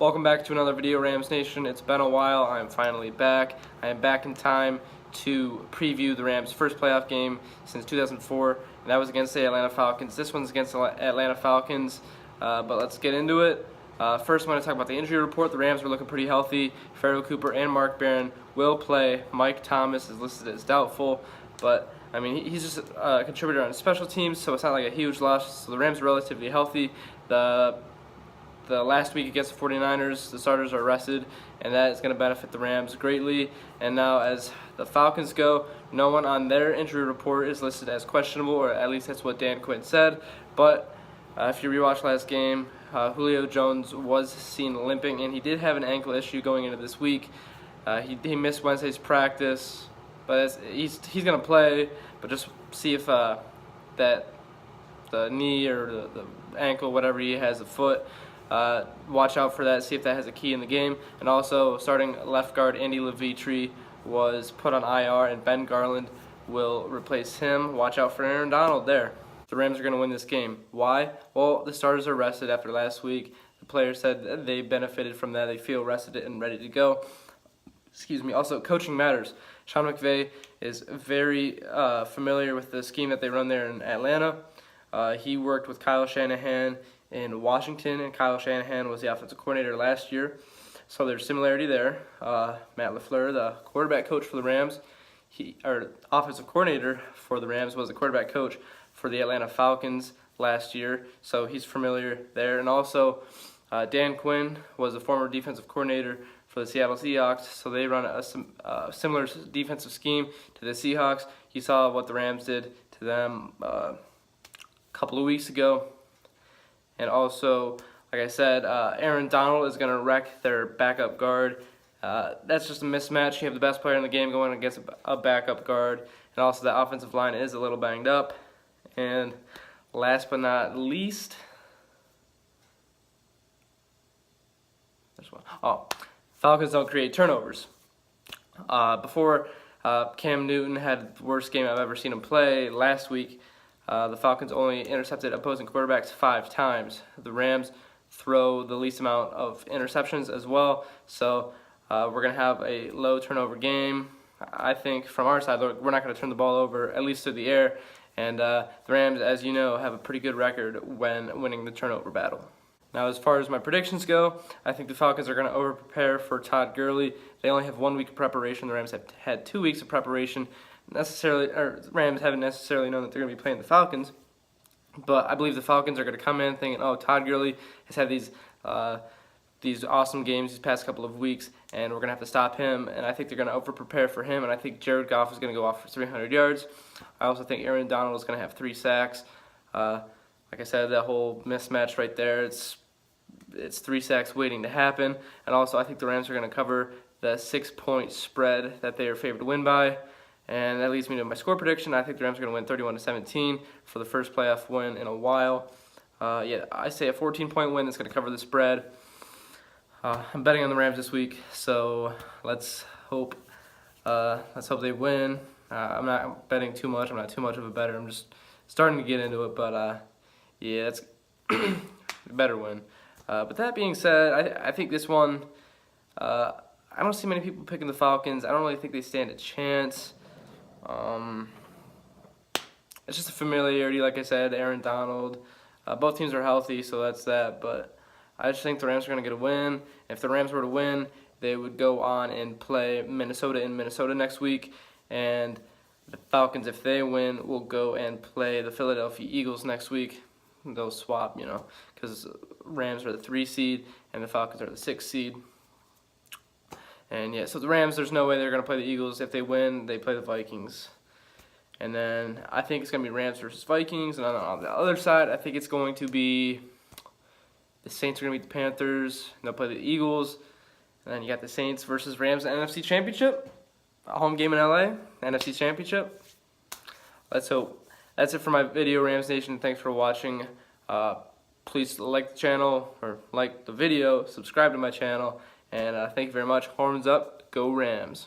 Welcome back to another video, Rams Nation. It's been a while. I'm finally back. I am back in time to preview the Rams' first playoff game since 2004, and that was against the Atlanta Falcons. This one's against the Atlanta Falcons, but let's get into it. First, I'm going to talk about the injury report. The Rams are looking pretty healthy. Farrell Cooper and Mark Barron will play. Mike Thomas is listed as doubtful, but I mean, he's just a contributor on special teams, so it's not like a huge loss. So the Rams are relatively healthy. The last week against the 49ers, the starters are rested, and that is going to benefit the Rams greatly. And now as the Falcons go, no one on their injury report is listed as questionable, or at least that's what Dan Quinn said. But if you rewatch last game, Julio Jones was seen limping, and he did have an ankle issue going into this week. He missed Wednesday's practice, but he's going to play, but just see if that the knee or the ankle, whatever he has, the foot, watch out for that, see if that has a key in the game. And also, starting left guard Andy Levitre was put on IR, and Ben Garland will replace him. Watch out for Aaron Donald there. The Rams are going to win this game. Why? Well, the starters are rested after last week. The players said they benefited from that. They feel rested and ready to go. Excuse me. Also, coaching matters. Sean McVay is very familiar with the scheme that they run there in Atlanta. He worked with Kyle Shanahan in Washington, and Kyle Shanahan was the offensive coordinator last year, so there's similarity there. Matt LaFleur, the quarterback coach for the Rams, offensive coordinator for the Rams, was the quarterback coach for the Atlanta Falcons last year, so he's familiar there. And also, Dan Quinn was a former defensive coordinator for the Seattle Seahawks, so they run a similar defensive scheme to the Seahawks. You saw what the Rams did to them a couple of weeks ago. And also, like I said, Aaron Donald is going to wreck their backup guard. That's just a mismatch. You have the best player in the game going against a backup guard. And also, the offensive line is a little banged up. And last but not least, Falcons don't create turnovers. Before Cam Newton had the worst game I've ever seen him play last week, the Falcons only intercepted opposing quarterbacks 5 times. The Rams throw the least amount of interceptions as well, so we're going to have a low turnover game. I think from our side, we're not going to turn the ball over, at least through the air, and the Rams, as you know, have a pretty good record when winning the turnover battle. Now, as far as my predictions go, I think the Falcons are going to over-prepare for Todd Gurley. They only have 1 week of preparation. The Rams have had 2 weeks of preparation. Rams haven't necessarily known that they're going to be playing the Falcons, but I believe the Falcons are going to come in thinking, oh, Todd Gurley has had these awesome games these past couple of weeks, and we're going to have to stop him, and I think they're going to over-prepare for him, and I think Jared Goff is going to go off for 300 yards. I also think Aaron Donald is going to have 3 sacks. Like I said, that whole mismatch right there, it's 3 sacks waiting to happen, and also I think the Rams are going to cover the 6-point spread that they are favored to win by. And that leads me to my score prediction. I think the Rams are going to win 31-17 for the first playoff win in a while. I say a 14-point win that's going to cover the spread. I'm betting on the Rams this week, so let's hope they win. I'm not betting too much. I'm not too much of a bettor. I'm just starting to get into it, but yeah, it's a better win. But that being said, I think this one, I don't see many people picking the Falcons. I don't really think they stand a chance. It's just a familiarity, like I said, Aaron Donald. Both teams are healthy, so that's that. But I just think the Rams are going to get a win. If the Rams were to win, they would go on and play Minnesota in Minnesota next week. And the Falcons, if they win, will go and play the Philadelphia Eagles next week. They'll swap, because Rams are the 3 seed and the Falcons are the 6 seed. And yeah, so the Rams, there's no way they're going to play the Eagles. If they win, they play the Vikings. And then I think it's going to be Rams versus Vikings. And on the other side, I think it's going to be the Saints are going to beat the Panthers. And they'll play the Eagles. And then you got the Saints versus Rams in the NFC Championship. A home game in LA, NFC Championship. Let's hope. That's it for my video, Rams Nation. Thanks for watching. Please like the channel, or like the video, subscribe to my channel. And thank you very much. Horns up, go Rams.